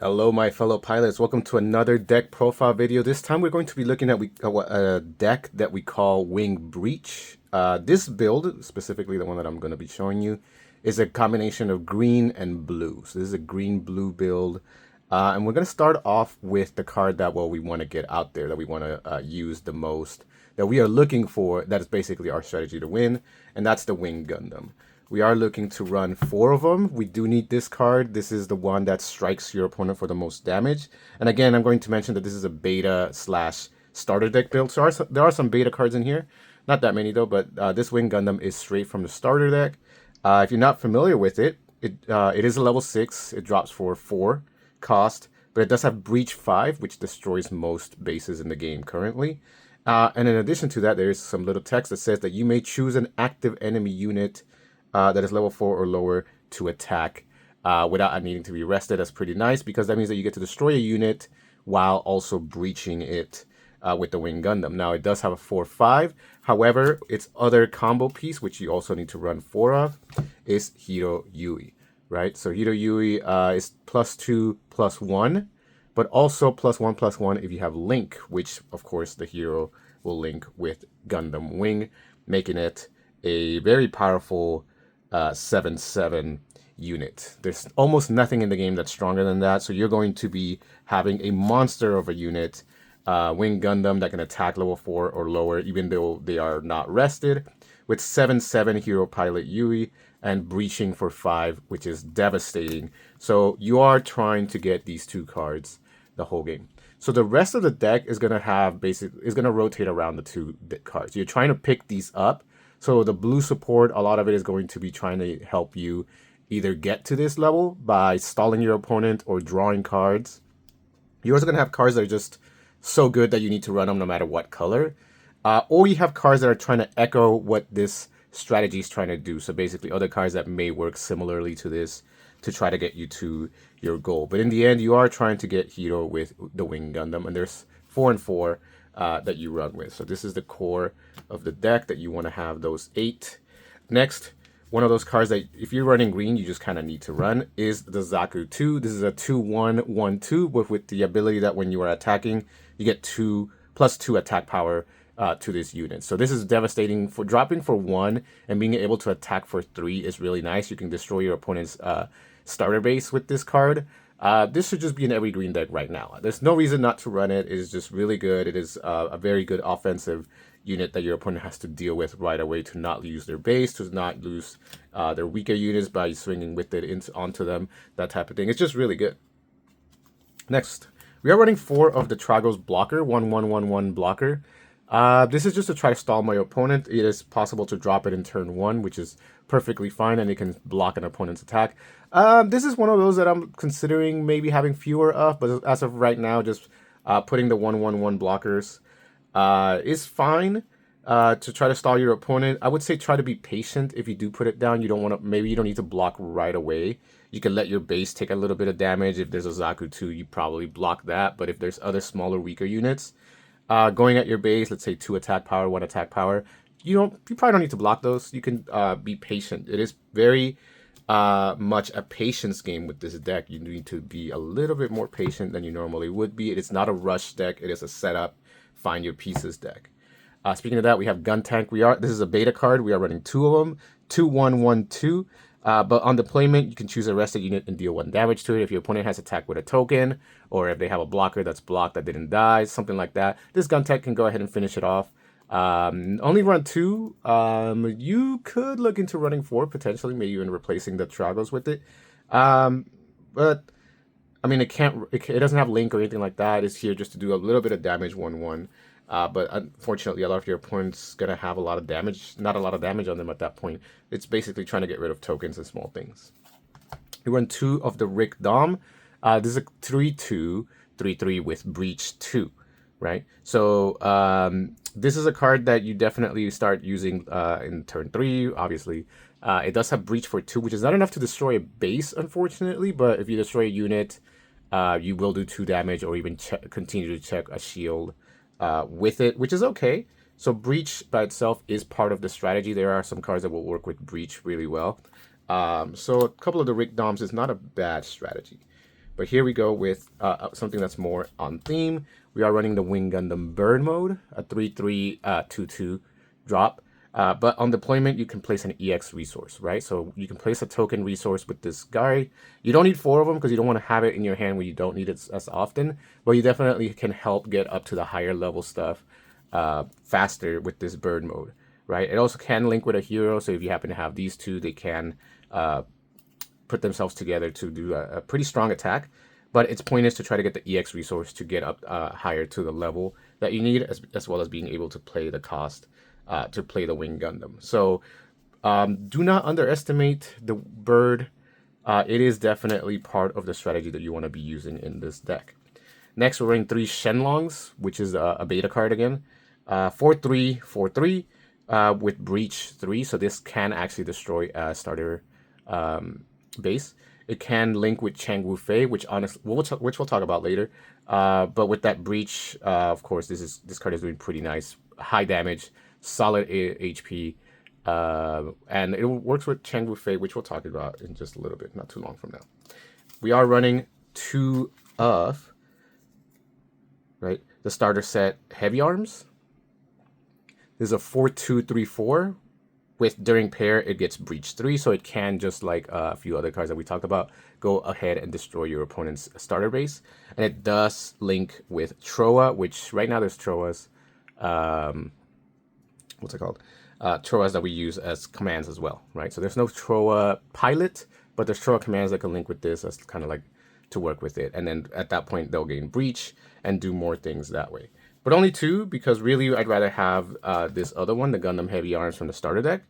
Hello, my fellow pilots. Welcome to another deck profile video. This time we're going to be looking at a deck that we call Wing Breach. This build, specifically the one that I'm going to be showing you, is a combination of green and blue. So this is a green-blue build. And we're going to start off with the card that, we want to get out there, that we want to use the most, that we are looking for, that is basically our strategy to win, and that's the Wing Gundam. We are looking to run 4 of them. We do need this card. This is the one that strikes your opponent for the most damage. And again, I'm going to mention that this is a beta slash starter deck build. So there are some beta cards in here. Not that many though, but this Wing Gundam is straight from the starter deck. If you're not familiar with it, it is a level 6. It drops for 4 cost, but it does have Breach 5, which destroys most bases in the game currently. And in addition to that, there is some little text that says that you may choose an active enemy unit that is level 4 or lower to attack without needing to be rested. That's pretty nice because that means that you get to destroy a unit while also breaching it with the Wing Gundam. Now, it does have a 4/5. However, its other combo piece, which you also need to run 4 of, is Hiro Yui, right? So Hiro Yui is +2/+1, but also +1/+1 if you have Link, which, of course, the hero will link with Gundam Wing, making it a very powerful 7/7 unit. There's almost nothing in the game that's stronger than that, so you're going to be having a monster of a unit, Wing Gundam, that can attack level 4 or lower, even though they are not rested, with 7/7 Hero Pilot Yui and breaching for 5, which is devastating. So you are trying to get these 2 cards the whole game. So the rest of the deck is gonna rotate around the 2 cards. You're trying to pick these up. So the blue support, a lot of it is going to be trying to help you either get to this level by stalling your opponent or drawing cards. You're also going to have cards that are just so good that you need to run them no matter what color. Or you have cards that are trying to echo what this strategy is trying to do. So basically other cards that may work similarly to this to try to get you to your goal. But in the end, you are trying to get Hiro with the Wing Gundam. And there's 4 and 4 that you run with. So this is the core of the deck that you want to have those 8. Next, one of those cards that if you're running green, you just kind of need to run is the Zaku 2. This is a 2/1/1/2 with the ability that when you are attacking, you get +2 attack power to this unit. So this is devastating. For dropping for 1 and being able to attack for 3 is really nice. You can destroy your opponent's starter base with this card. This should just be in every green deck right now. There's no reason not to run it. It is just really good. It is a very good offensive unit that your opponent has to deal with right away to not lose their base, to not lose their weaker units by swinging with it onto them, that type of thing. It's just really good. Next, we are running 4 of the Tragos blocker, 1/1/1/1 blocker. This is just to try to stall my opponent. It is possible to drop it in turn 1, which is perfectly fine, and it can block an opponent's attack. This is one of those that I'm considering maybe having fewer of, but as of right now, just putting the 1/1/1 blockers is fine to try to stall your opponent. I would say try to be patient if you do put it down. You don't want to, maybe you don't need to block right away. You can let your base take a little bit of damage. If there's a Zaku 2, you probably block that, but if there's other smaller, weaker units, going at your base, let's say 2 attack power, 1 attack power, you probably don't need to block those. You can be patient. It is very much a patience game with this deck. You need to be a little bit more patient than you normally would be. It is not a rush deck. It is a setup, find your pieces deck. Speaking of that, we have Gun Tank. This is a beta card. We are running 2 of them, 2/1/1/2. But on deployment, you can choose a rested unit and deal 1 damage to it. If your opponent has attacked with a token, or if they have a blocker that's blocked that didn't die, something like that, this Gun Tech can go ahead and finish it off. Only run 2. You could look into running 4, potentially, maybe even replacing the Tragos with it. But I mean, it doesn't have Link or anything like that. It's here just to do a little bit of damage 1/1. But unfortunately, a lot of your opponent's gonna have a lot of damage, not a lot of damage on them at that point. It's basically trying to get rid of tokens and small things. We run 2 of the Rick Dom. This is a 3/2/3/3 with Breach 2, right? So this is a card that you definitely start using in turn 3, obviously. It does have Breach for 2, which is not enough to destroy a base, unfortunately, but if you destroy a unit, you will do 2 damage or even continue to check a shield with it, which is okay. So Breach by itself is part of the strategy. There are some cards that will work with Breach really well. So a couple of the Rick Doms is not a bad strategy. But here we go with something that's more on theme. We are running the Wing Gundam Bird mode, a 3/3 2/2 drop. But on deployment, you can place an EX resource, right? So you can place a token resource with this guy. You don't need 4 of them because you don't want to have it in your hand when you don't need it as often. But you definitely can help get up to the higher level stuff faster with this bird mode, right? It also can link with a hero. So if you happen to have these two, they can put themselves together to do a pretty strong attack. But its point is to try to get the EX resource to get up higher to the level that you need, as well as being able to play the cost to play the Wing Gundam. So do not underestimate the bird. It is definitely part of the strategy that you want to be using in this deck. Next, we're running 3 Shenlongs, which is a beta card again. 4/3, 4/3 with Breach 3. So this can actually destroy a starter base. It can link with Chang Wufei, which we'll talk about later. But with that Breach, of course, this card is doing pretty nice. High damage, solid HP, and it works with Chang Wufei, which we'll talk about in just a little bit, not too long from now. We are running 2 of the starter set Heavy Arms. There's a 4/2/3/4 with during pair it gets Breach 3, so it can, just like a few other cards that we talked about, go ahead and destroy your opponent's starter base. And it does link with Troa, which right now there's Troas. What's it called? Troas that we use as commands as well, right? So there's no Troa pilot, but there's Troa commands that can link with this as kind of like to work with it. And then at that point, they'll gain Breach and do more things that way. But only 2, because really I'd rather have this other one, the Gundam Heavy Arms from the starter deck,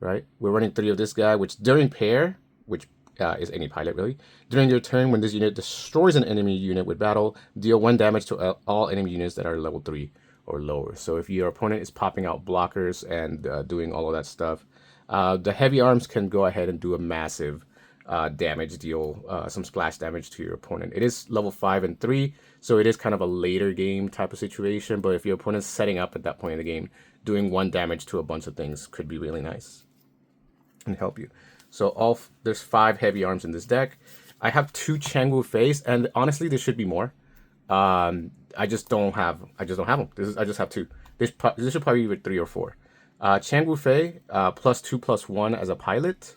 right? We're running 3 of this guy, which during pair, which is any pilot really, during your turn, when this unit destroys an enemy unit with battle, deal 1 damage to all enemy units that are level 3 or lower. So if your opponent is popping out blockers and doing all of that stuff, the Heavy Arms can go ahead and do a massive damage deal, some splash damage to your opponent. It is level 5 and 3, so it is kind of a later game type of situation, but if your opponent's setting up at that point in the game, doing 1 damage to a bunch of things could be really nice and help you. So there's 5 Heavy Arms in this deck. I have 2 Chang Wufeis, and honestly, there should be more. I just don't have them. I just have 2. This should probably be 3 or 4. Chang Wufei, +2/+1 as a pilot.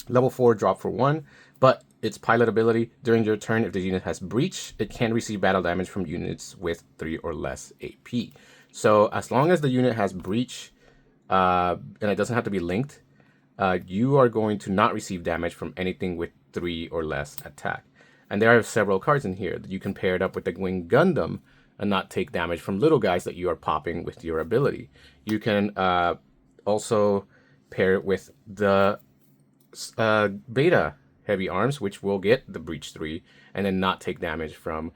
Level 4 drop for 1, but its pilot ability, during your turn, if the unit has Breach, it can receive battle damage from units with 3 or less AP. So as long as the unit has Breach, and it doesn't have to be linked, you are going to not receive damage from anything with 3 or less attack. And there are several cards in here that you can pair it up with the Wing Gundam and not take damage from little guys that you are popping with your ability. You can also pair it with the beta Heavy Arms, which will get the Breach 3 and then not take damage from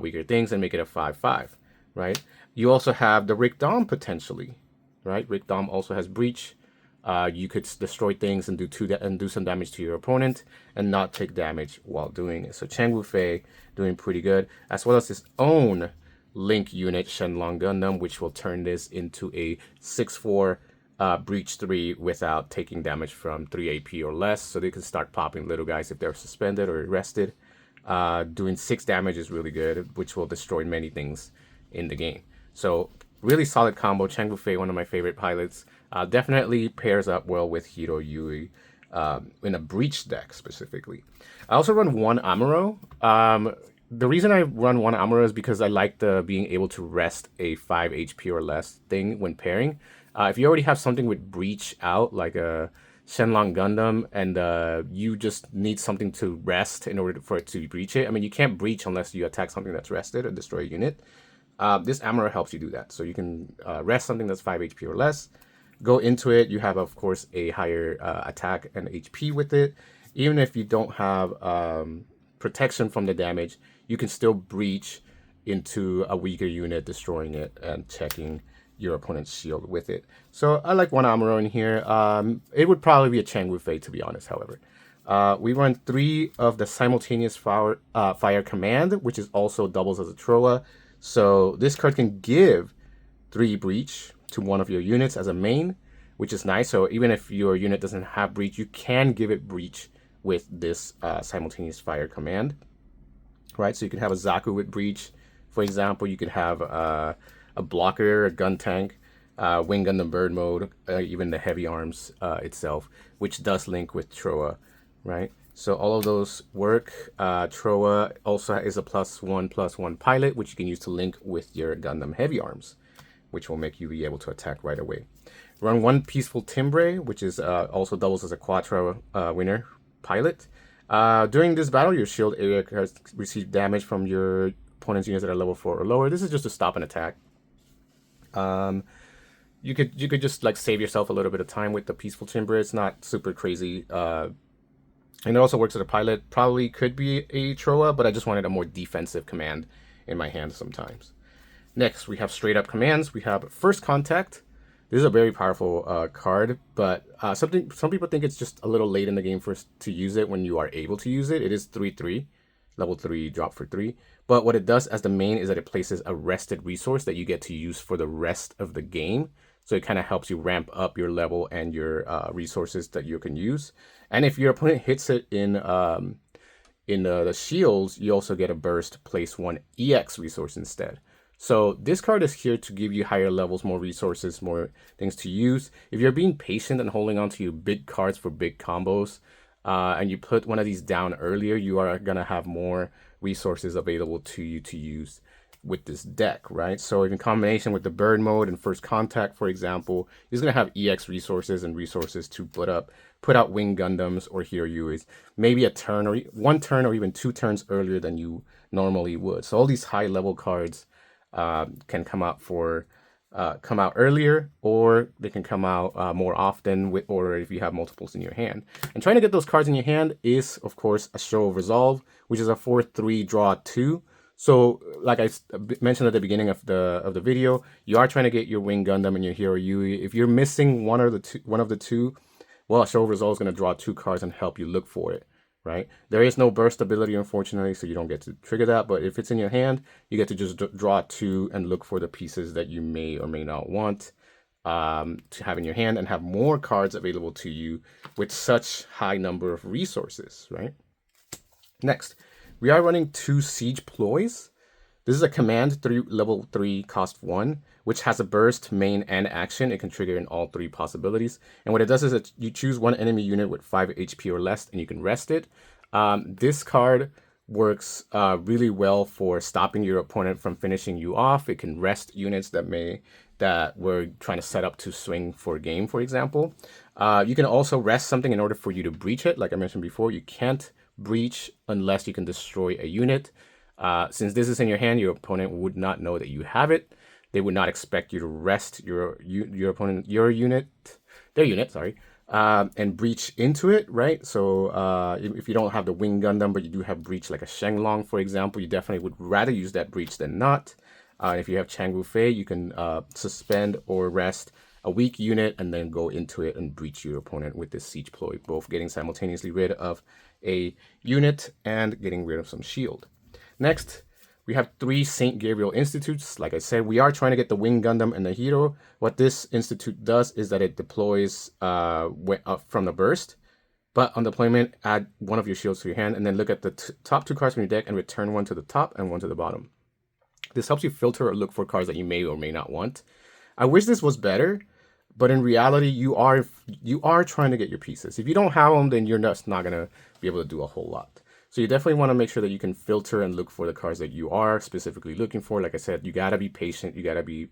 weaker things and make it a 5/5, right? You also have the Rick Dom potentially, right? Rick Dom also has Breach. You could destroy things and do some damage to your opponent and not take damage while doing it. So Chang Wufei doing pretty good, as well as his own Link unit, Shenlong Gundam, which will turn this into a 6/4 Breach 3 without taking damage from 3 AP or less, so they can start popping little guys if they're suspended or arrested. Doing 6 damage is really good, which will destroy many things in the game. So really solid combo. Chang Wufei, one of my favorite pilots. Definitely pairs up well with Hiro Yui in a Breach deck specifically. I also run 1 Amuro. The reason I run 1 Amuro is because I like the being able to rest a 5 HP or less thing when pairing. If you already have something with Breach out, like a Shenlong Gundam, and you just need something to rest in order for it to breach it. I mean, you can't breach unless you attack something that's rested or destroy a unit. This Amuro helps you do that. So you can rest something that's 5 HP or less. Go into it. You have, of course, a higher attack and HP with it. Even if you don't have protection from the damage, you can still breach into a weaker unit, destroying it and checking your opponent's shield with it. So I like 1 Amuro in here. It would probably be a Chang Wufei, to be honest, however. We run 3 of the simultaneous fire command, which is also doubles as a Troa. So this card can give 3 Breach to one of your units as a main, which is nice. So even if your unit doesn't have Breach, you can give it Breach with this simultaneous fire command, right? So you can have a Zaku with breach, for example. You could have a blocker, a gun tank, wing Gundam bird mode, even the heavy arms itself, which does link with Troa, right? So all of those work. Troa also is a +1/+1 pilot, which you can use to link with your Gundam heavy arms, which will make you be able to attack right away. Run 1 Peaceful Timbre, which is also doubles as a Quattro winner pilot. During this battle, your shield area has received damage from your opponent's units that are level 4 or lower. This is just to stop an attack. You could just like save yourself a little bit of time with the Peaceful Timbre. It's not super crazy. And it also works as a pilot. Probably could be a Troa, but I just wanted a more defensive command in my hand sometimes. Next, we have straight up commands. We have First Contact. This is a very powerful card, but some people think it's just a little late in the game to use it when you are able to use it. It is 3/3, level 3, drop for 3. But what it does as the main is that it places a rested resource that you get to use for the rest of the game. So it kind of helps you ramp up your level and your resources that you can use. And if your opponent hits it in the shields, you also get a burst, place 1 EX resource instead. So this card is here to give you higher levels, more resources, more things to use. If you're being patient and holding on to your big cards for big combos, and you put one of these down earlier, you are going to have more resources available to you to use with this deck, right? So in combination with the bird mode and First Contact, for example, he's going to have EX resources and resources to put out wing Gundams or hero Yuis, maybe a turn or 1 turn or even 2 turns earlier than you normally would. So all these high level cards can come out earlier, or they can come out more often or if you have multiples in your hand. And trying to get those cards in your hand is, of course, a Show of Resolve, which is a 4/3 draw 2. So, like I mentioned at the beginning of the video, you are trying to get your wing Gundam and your hero Yui. If you're missing one of the two, well, a Show of Resolve is going to draw 2 cards and help you look for it, right? There is no burst ability, unfortunately, so you don't get to trigger that. But if it's in your hand, you get to just draw 2 and look for the pieces that you may or may not want to have in your hand and have more cards available to you with such high number of resources, right? Next, we are running 2 Siege Ploys. This is a command level 3 cost 1, which has a burst, main, and action. It can trigger in all 3 possibilities. And what it does is that you choose 1 enemy unit with 5 HP or less, and you can rest it. This card works really well for stopping your opponent from finishing you off. It can rest units that were trying to set up to swing for a game, for example. You can also rest something in order for you to breach it. Like I mentioned before, you can't breach unless you can destroy a unit. Since this is in your hand, your opponent would not know that you have it. They would not expect you to rest their unit, and breach into it, right? So if you don't have the wing Gundam, but you do have breach like a Shenlong, for example, you definitely would rather use that breach than not. If you have Chang Wufei, you can suspend or rest a weak unit and then go into it and breach your opponent with this Siege Ploy, both getting simultaneously rid of a unit and getting rid of some shield. Next, we have 3 St. Gabriel Institutes. Like I said, we are trying to get the wing Gundam and the hero. What this institute does is that it deploys from the burst, but on deployment, add 1 of your shields to your hand and then look at the top 2 cards from your deck and return 1 to the top and 1 to the bottom. This helps you filter or look for cards that you may or may not want. I wish this was better, but in reality, you are trying to get your pieces. If you don't have them, then you're just not gonna be able to do a whole lot. So you definitely want to make sure that you can filter and look for the cards that you are specifically looking for. Like I said, you gotta be patient. You gotta be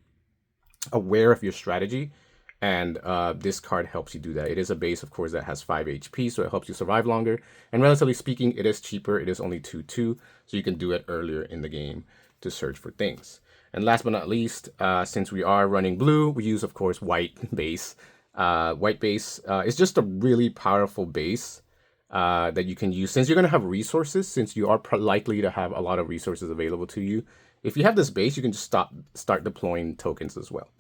aware of your strategy, and this card helps you do that. It is a base, of course, that has 5 HP, so it helps you survive longer. And relatively speaking, it is cheaper. It is only 2/2, so you can do it earlier in the game to search for things. And last but not least, since we are running blue, we use, of course, white base. White base is just a really powerful base that you can use. Since you're going to have resources, since you are likely to have a lot of resources available to you, if you have this base, you can just start deploying tokens as well,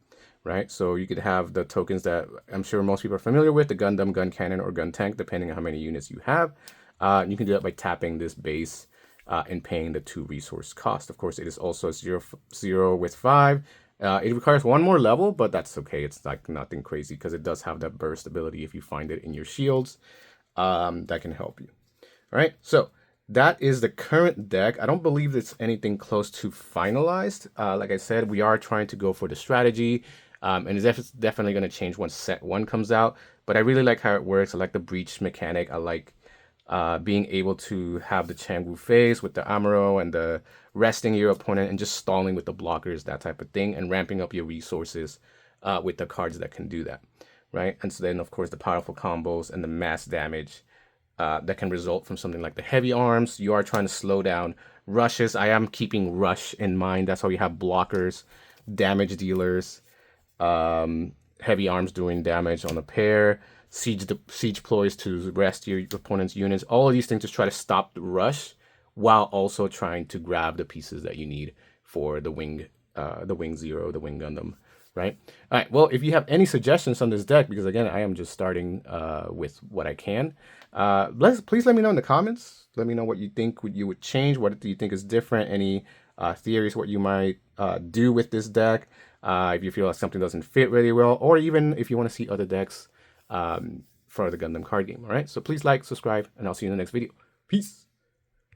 right? So you could have the tokens that I'm sure most people are familiar with, the Gundam, gun cannon, or gun tank, depending on how many units you have. You can do that by tapping this base and paying the 2 resource cost. Of course, it is also 0 with 5. It requires 1 more level, but that's okay. It's like nothing crazy because it does have that burst ability if you find it in your shields. That can help you. All right, so that is the current deck. I don't believe it's anything close to finalized. Like I said, we are trying to go for the strategy, and it's definitely going to change once set 1 comes out. But I really like how it works. I like the breach mechanic. I like being able to have the Chang Wufeis with the Amuro and the resting your opponent and just stalling with the blockers, that type of thing, and ramping up your resources with the cards that can do that, right? And so then, of course, the powerful combos and the mass damage that can result from something like the heavy arms. You are trying to slow down rushes. I am keeping rush in mind. That's why we have blockers, damage dealers, heavy arms doing damage on a pair, siege ploys to rest your opponent's units. All of these things to try to stop the rush while also trying to grab the pieces that you need for the wing zero, the wing Gundam, right? All right. Well, if you have any suggestions on this deck, because again, I am just starting with what I can, please let me know in the comments. Let me know what you think you would change. What do you think is different? Any theories what you might do with this deck? If you feel like something doesn't fit really well, or even if you want to see other decks for the Gundam card game. All right. So please like, subscribe, and I'll see you in the next video. Peace.